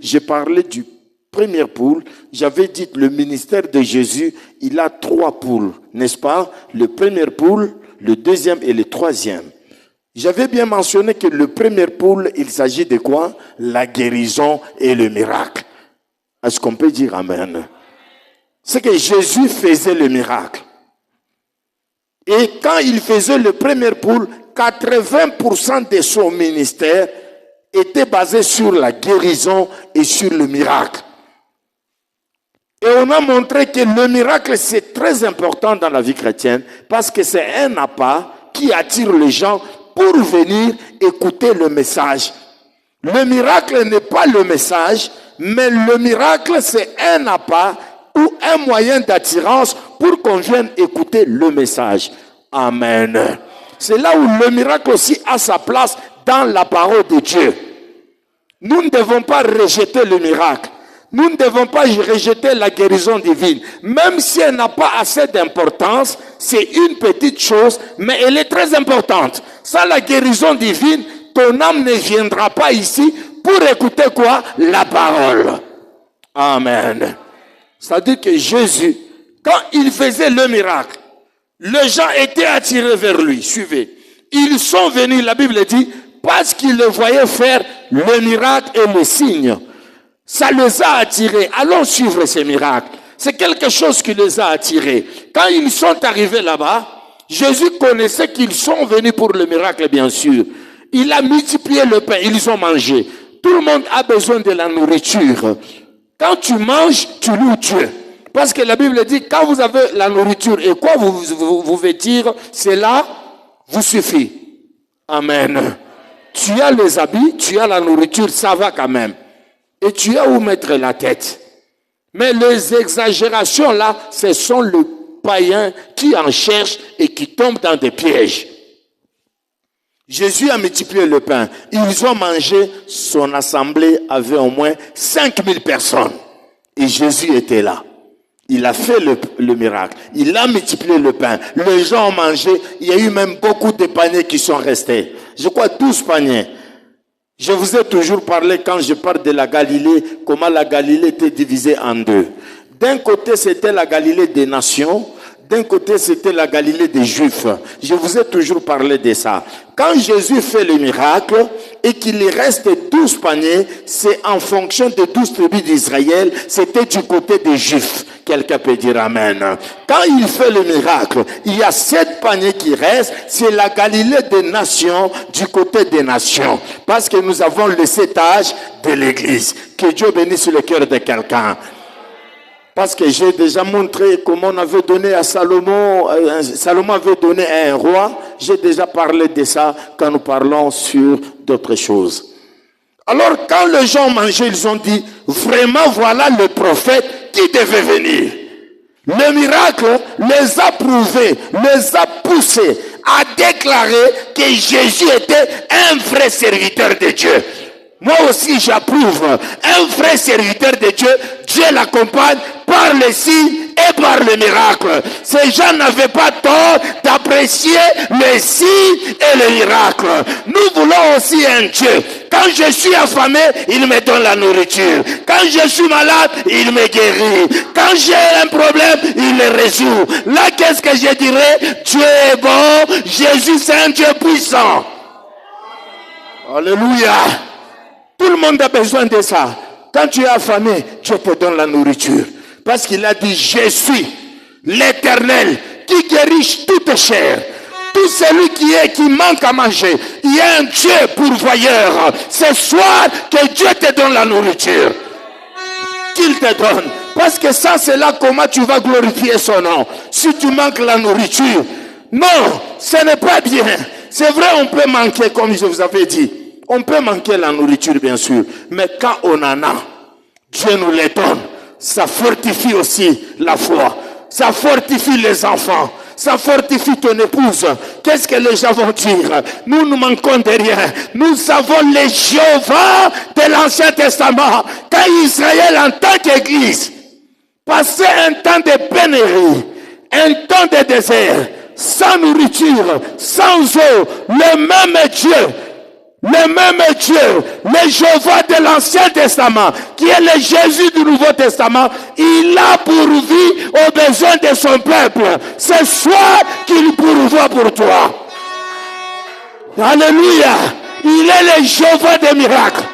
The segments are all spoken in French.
j'ai parlé du première poule. J'avais dit que le ministère de Jésus, il a 3 poules, n'est-ce pas? Le premier poule, le deuxième et le troisième. J'avais bien mentionné que le premier poule, il s'agit de quoi? La guérison et le miracle. Est-ce qu'on peut dire amen? C'est que Jésus faisait le miracle. Et quand il faisait le premier poule, 80% de son ministère était basé sur la guérison et sur le miracle. Et on a montré que le miracle, c'est très important dans la vie chrétienne parce que c'est un appât qui attire les gens pour venir écouter le message. Le miracle n'est pas le message, mais le miracle, c'est un appât ou un moyen d'attirance pour qu'on vienne écouter le message. Amen. C'est là où le miracle aussi a sa place dans la parole de Dieu. Nous ne devons pas rejeter le miracle. Nous ne devons pas rejeter la guérison divine. Même si elle n'a pas assez d'importance, c'est une petite chose, mais elle est très importante. Sans la guérison divine, ton âme ne viendra pas ici pour écouter quoi? La parole. Amen. C'est-à-dire que Jésus, quand il faisait le miracle, les gens étaient attirés vers lui. Suivez. Ils sont venus, la Bible dit, parce qu'ils le voyaient faire le miracle et le signe. Ça les a attirés. Allons suivre ces miracles. C'est quelque chose qui les a attirés. Quand ils sont arrivés là-bas, Jésus connaissait qu'ils sont venus pour le miracle, bien sûr. Il a multiplié le pain. Ils ont mangé. Tout le monde a besoin de la nourriture. Quand tu manges, tu loues Dieu. Parce que la Bible dit, quand vous avez la nourriture et quoi vous vêtir, cela vous suffit. Amen. Tu as les habits, tu as la nourriture, ça va quand même. Et tu as où mettre la tête. Mais les exagérations là, ce sont les païens qui en cherchent et qui tombent dans des pièges. Jésus a multiplié le pain. Ils ont mangé, son assemblée avait au moins 5000 personnes. Et Jésus était là. Il a fait le miracle. Il a multiplié le pain. Les gens ont mangé. Il y a eu même beaucoup de paniers qui sont restés. Je crois 12 paniers. Je vous ai toujours parlé, quand je parle de la Galilée, comment la Galilée était divisée en deux. D'un côté, c'était la Galilée des nations. D'un côté, c'était la Galilée des Juifs. Je vous ai toujours parlé de ça. Quand Jésus fait le miracle et qu'il y reste 12 paniers, c'est en fonction des 12 tribus d'Israël. C'était du côté des Juifs. Quelqu'un peut dire Amen. Quand il fait le miracle, il y a 7 paniers qui restent. C'est la Galilée des nations, du côté des nations. Parce que nous avons le 7 âges de l'Église. Que Dieu bénisse le cœur de quelqu'un. Parce que j'ai déjà montré comment on avait donné à Salomon, Salomon avait donné à un roi. J'ai déjà parlé de ça quand nous parlons sur d'autres choses. Alors quand les gens mangeaient, ils ont dit, vraiment voilà le prophète qui devait venir. Le miracle les a prouvés, les a poussés à déclarer que Jésus était un vrai serviteur de Dieu. Moi aussi j'approuve. Un vrai serviteur de Dieu, Dieu l'accompagne par les signes et par le miracle. Ces gens n'avaient pas tort d'apprécier les signes et les miracles. Nous voulons aussi un Dieu. Quand je suis affamé, il me donne la nourriture. Quand je suis malade, il me guérit. Quand j'ai un problème, il le résout. Là, qu'est-ce que je dirais? Dieu est bon. Jésus, c'est un Dieu puissant. Alléluia. Tout le monde a besoin de ça. Quand tu es affamé, Dieu te donne la nourriture. Parce qu'il a dit, je suis l'Éternel qui guérit toute chair. Tout celui qui manque à manger, il y a un Dieu pourvoyeur. Ce soir, que Dieu te donne la nourriture. Qu'il te donne. Parce que ça, c'est là comment tu vas glorifier son nom. Si tu manques la nourriture. Non, ce n'est pas bien. C'est vrai, on peut manquer, comme je vous avais dit. On peut manquer la nourriture, bien sûr. Mais quand on en a, Dieu nous les donne. Ça fortifie aussi la foi. Ça fortifie les enfants. Ça fortifie ton épouse. Qu'est-ce que les gens vont dire? Nous ne manquons de rien. Nous avons les Jéhovah de l'Ancien Testament. Quand Israël, en tant qu'Église, passait un temps de pénurie, un temps de désert, sans nourriture, sans eau, le même Dieu, Le même Dieu, le Jéhovah de l'Ancien Testament, qui est le Jésus du Nouveau Testament, il a pourvu aux besoins de son peuple. Ce soir qu'il pourvoit pour toi. Alléluia. Il est le Jéhovah des miracles.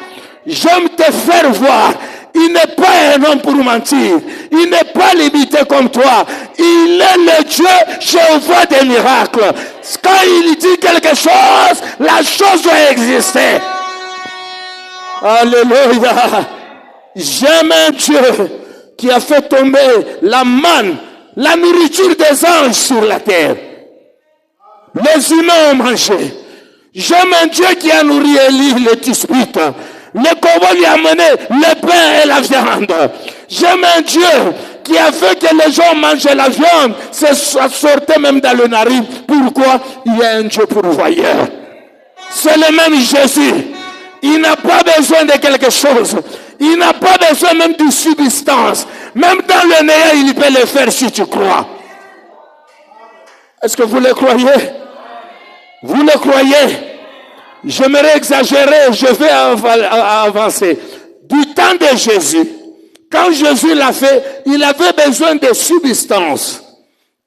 J'aime te faire voir. Il n'est pas un homme pour mentir. Il n'est pas limité comme toi. Il est le Dieu Jéhovah des miracles. Quand il dit quelque chose, la chose doit exister. Alléluia. J'aime un Dieu qui a fait tomber la manne, la nourriture des anges sur la terre. Les humains ont mangé. J'aime un Dieu qui a nourri Élie, le Tisbite. Le corbeau lui a amené le pain et la viande. J'aime un Dieu qui a fait que les gens mangeaient la viande. Ça sortait même dans le narine. Pourquoi? Il y a un Dieu pourvoyeur. C'est le même Jésus. Il n'a pas besoin de quelque chose. Il n'a pas besoin même de substance. Même dans le néant, il peut le faire si tu crois. Est-ce que vous le croyez? Vous le croyez? J'aimerais exagérer, je vais avancer. Du temps de Jésus, quand Jésus l'a fait, il avait besoin de substance.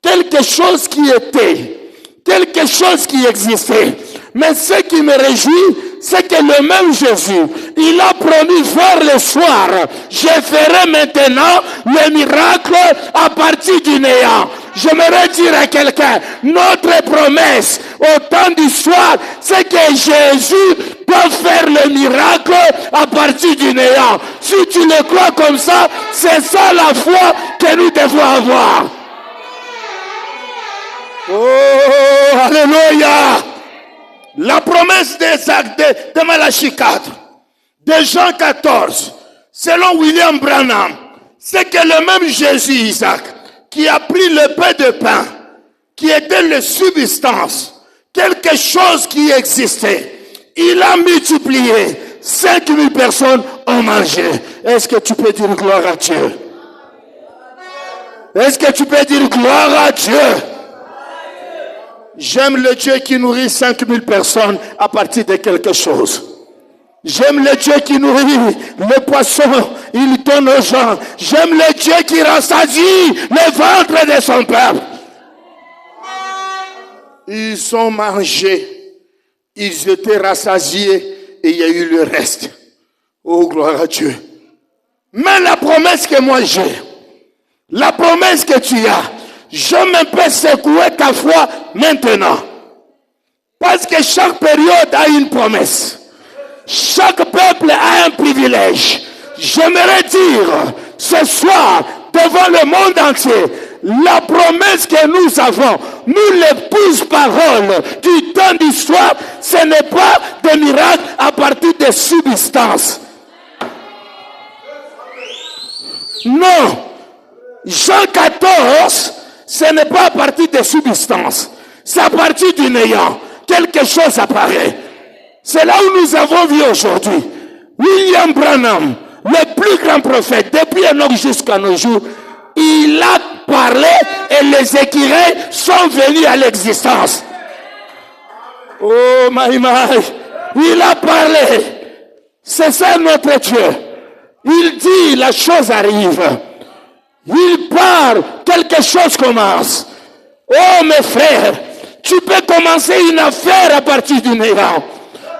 Quelque chose qui était, quelque chose qui existait. Mais ce qui me réjouit, c'est que le même Jésus, il a promis vers le soir, je ferai maintenant le miracle à partir du néant. J'aimerais dire à quelqu'un, notre promesse au temps du soir, c'est que Jésus peut faire le miracle à partir du néant. Si tu le crois comme ça, c'est ça la foi que nous devons avoir. Oh, alléluia! La promesse de Malachie 4, de Jean 14, selon William Branham, c'est que le même Jésus, Isaac, qui a pris le peu de pain, qui était la substance, quelque chose qui existait, il a multiplié, 5000 personnes ont mangé. Est-ce que tu peux dire gloire à Dieu? Est-ce que tu peux dire gloire à Dieu? J'aime le Dieu qui nourrit 5000 personnes à partir de quelque chose. J'aime le Dieu qui nourrit le poisson, il donne aux gens. J'aime le Dieu qui rassasie le ventre de son peuple. Ils ont mangé, ils étaient rassasiés et il y a eu le reste. Oh, gloire à Dieu. Mais la promesse que moi j'ai, la promesse que tu as, j'aime un peu secouer ta foi maintenant. Parce que chaque période a une promesse. Chaque peuple a un privilège. J'aimerais dire ce soir devant le monde entier, la promesse que nous avons, nous l'épouse parole du temps d'histoire, ce n'est pas des miracles à partir de substances. Non. Jean 14, ce n'est pas à partir des substances. C'est à partir du néant. Quelque chose apparaît. C'est là où nous avons vu aujourd'hui. William Branham, le plus grand prophète, depuis Enoch jusqu'à nos jours, il a parlé et les écureuils sont venus à l'existence. Oh, my. Il a parlé. C'est ça notre Dieu. Il dit, la chose arrive. Il parle, quelque chose commence. Oh, mes frères, tu peux commencer une affaire à partir du néant.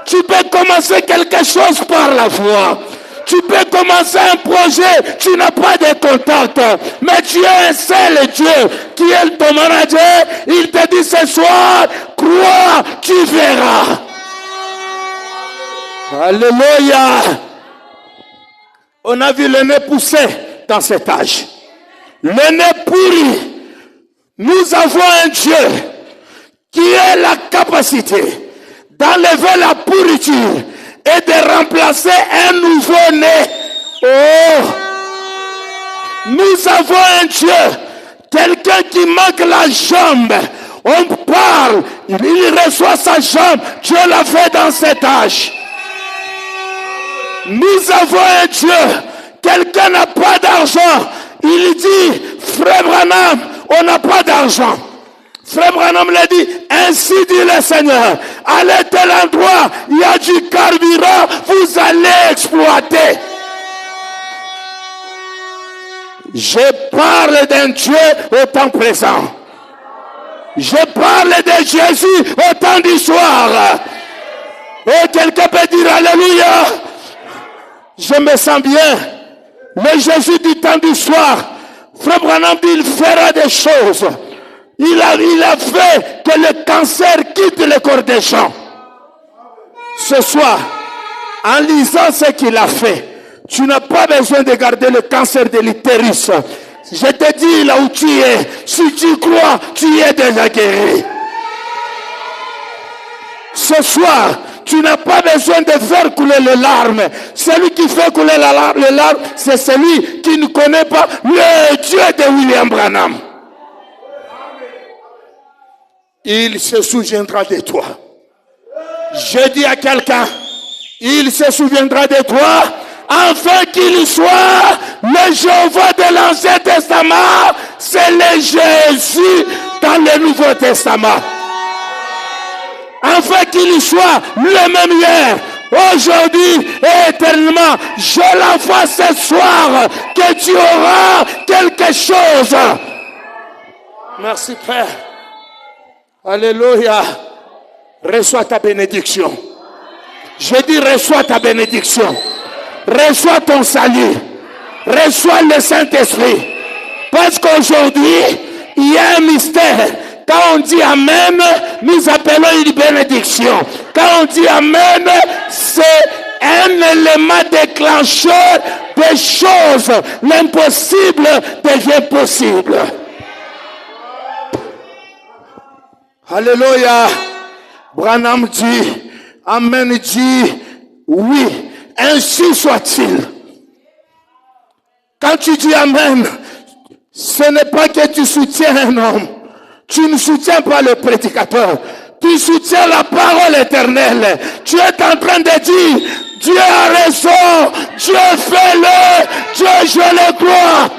Tu peux commencer quelque chose par la foi. Tu peux commencer un projet, tu n'as pas de contact. Mais tu es un seul Dieu qui est ton manager. Il te dit ce soir, crois, tu verras. Alléluia. On a vu le nez pousser dans cet âge. Le nez pourri. Nous avons un Dieu qui a la capacité d'enlever la pourriture et de remplacer un nouveau-né. Oh! Nous avons un Dieu, quelqu'un qui manque la jambe. On parle, il reçoit sa jambe. Dieu l'a fait dans cet âge. Nous avons un Dieu, quelqu'un n'a pas d'argent. Il dit, frère Branham, on n'a pas d'argent. Frère Branham l'a dit, ainsi dit le Seigneur, allez tel endroit, il y a du carburant, vous allez exploiter. Je parle d'un Dieu au temps présent. Je parle de Jésus au temps du soir. Et quelqu'un peut dire Alléluia. Je me sens bien. Le Jésus du temps du soir, Frère Branham dit, il fera des choses. Il a fait que le cancer quitte le corps des gens. Ce soir, en lisant ce qu'il a fait, tu n'as pas besoin de garder le cancer de l'utérus. Je te dis là où tu es, si tu crois, tu es déjà guéri. Ce soir, tu n'as pas besoin de faire couler les larmes. Celui qui fait couler les larmes, c'est celui qui ne connaît pas le Dieu de William Branham. Il se souviendra de toi. Je dis à quelqu'un, il se souviendra de toi, afin qu'il soit le Jéhovah de l'Ancien Testament, c'est le Jésus dans le Nouveau Testament. Afin qu'il soit le même hier, aujourd'hui et éternellement. Je l'envoie ce soir que tu auras quelque chose. Merci Père. Alléluia. Reçois ta bénédiction. Je dis reçois ta bénédiction. Reçois ton salut. Reçois le Saint-Esprit. Parce qu'aujourd'hui, il y a un mystère. Quand on dit Amen, nous appelons une bénédiction. Quand on dit Amen, c'est un élément déclencheur des choses. L'impossible devient possible. Alléluia. Branham dit, Amen dit, oui, ainsi soit-il. Quand tu dis Amen, ce n'est pas que tu soutiens un homme. Tu ne soutiens pas le prédicateur. Tu soutiens la parole éternelle. Tu es en train de dire, Dieu a raison, Dieu fait-le, Dieu je le crois.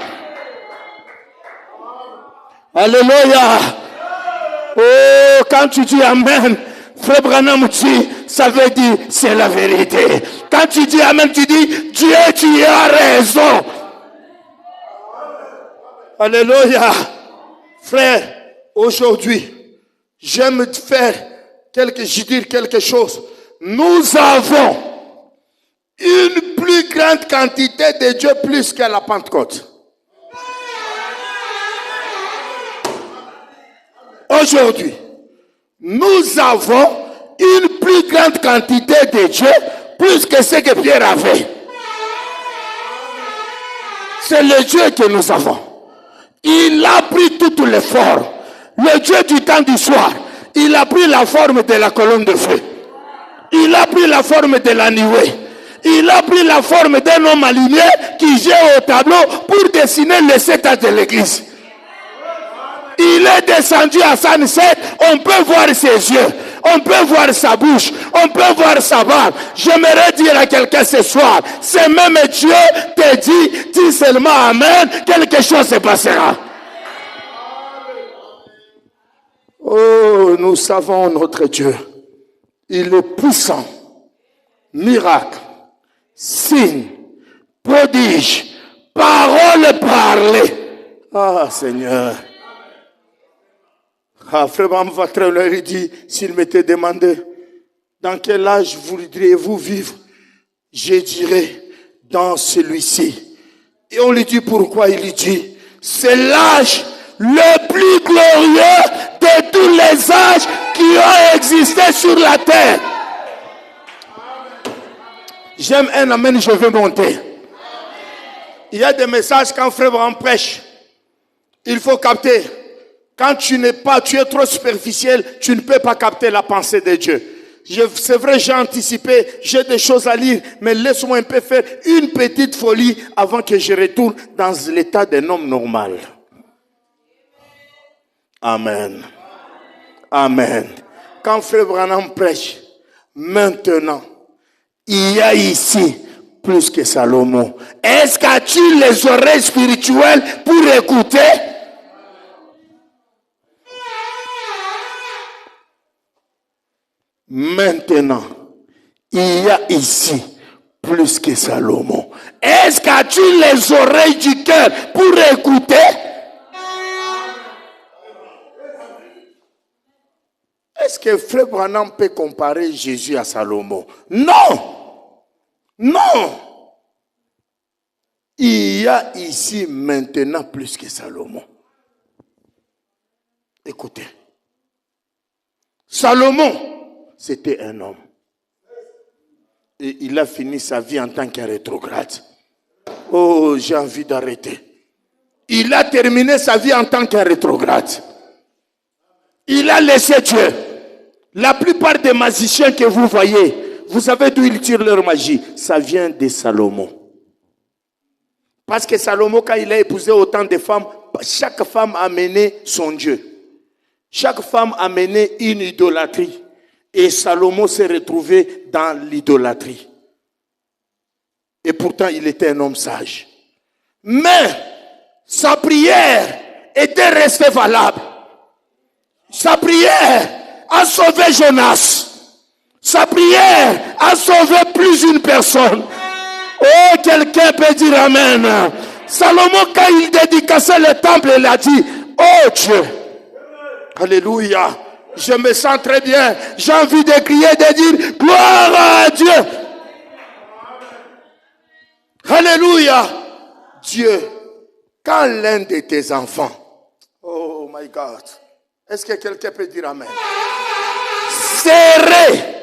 Alléluia. Oh, quand tu dis Amen, Frère Branham dit, ça veut dire c'est la vérité. Quand tu dis Amen, tu dis, Dieu, tu as raison. Alléluia. Frère, aujourd'hui, j'aime dire quelque chose. Nous avons une plus grande quantité de Dieu plus qu'à la Pentecôte. Aujourd'hui, nous avons une plus grande quantité de Dieu plus que ce que Pierre avait. C'est le Dieu que nous avons. Il a pris tout l'effort. Le Dieu du temps du soir, il a pris la forme de la colonne de feu. Il a pris la forme de la nuée. Il a pris la forme d'un homme aligné qui gère au tableau pour dessiner les 7 âges de l'église. Il est descendu à Sunset, on peut voir ses yeux, on peut voir sa bouche, on peut voir sa barbe. J'aimerais dire à quelqu'un ce soir, ce même Dieu te dit, dis seulement Amen, quelque chose se passera. Oh, nous savons notre Dieu. Il est puissant. Miracle, signe, prodige, parole parlée. Ah, Seigneur. Ah, Frère Votre lui dit, s'il m'était demandé, dans quel âge voudriez-vous vivre? Je dirais, dans celui-ci. Et on lui dit pourquoi, il lui dit, c'est l'âge le plus glorieux de tous les âges qui ont existé sur la terre. J'aime un amen, je veux monter. Il y a des messages quand Frère Branham prêche. Il faut capter. Quand tu es trop superficiel, tu ne peux pas capter la pensée de Dieu. C'est vrai, j'ai anticipé, j'ai des choses à lire, mais laisse-moi un peu faire une petite folie avant que je retourne dans l'état d'un homme normal. Amen. Amen. Quand Frère Branham prêche, maintenant, il y a ici plus que Salomon. Est-ce qu'as-tu les oreilles spirituelles pour écouter? Maintenant, il y a ici plus que Salomon. Est-ce qu'as-tu les oreilles du cœur pour écouter? Est-ce que Frère Branham peut comparer Jésus à Salomon? Non! Non! Il y a ici maintenant plus que Salomon. Écoutez. Salomon, c'était un homme. Et il a fini sa vie en tant qu'un rétrograde. Oh, j'ai envie d'arrêter. Il a terminé sa vie en tant qu'un rétrograde. Il a laissé Dieu. La plupart des magiciens que vous voyez, vous savez d'où ils tirent leur magie? Ça vient de Salomon. Parce que Salomon, quand il a épousé autant de femmes, chaque femme a mené son Dieu. Chaque femme a mené une idolâtrie. Et Salomon s'est retrouvé dans l'idolâtrie. Et pourtant, il était un homme sage. Mais sa prière était restée valable. Sa prière a sauvé Jonas. Sa prière a sauvé plus d'une personne. Oh, quelqu'un peut dire Amen. Salomon, quand il dédicaçait le temple, il a dit, oh Dieu, alléluia, je me sens très bien. J'ai envie de crier, de dire, gloire à Dieu. Alléluia. Dieu, quand l'un de tes enfants, oh my God, est-ce que quelqu'un peut dire Amen? Serait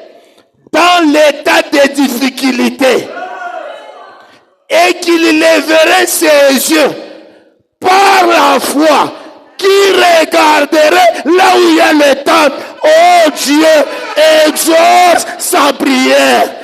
dans l'état de difficulté et qu'il lèverait ses yeux par la foi, qui regarderait là où il y a le temple. Oh Dieu, exauce sa prière.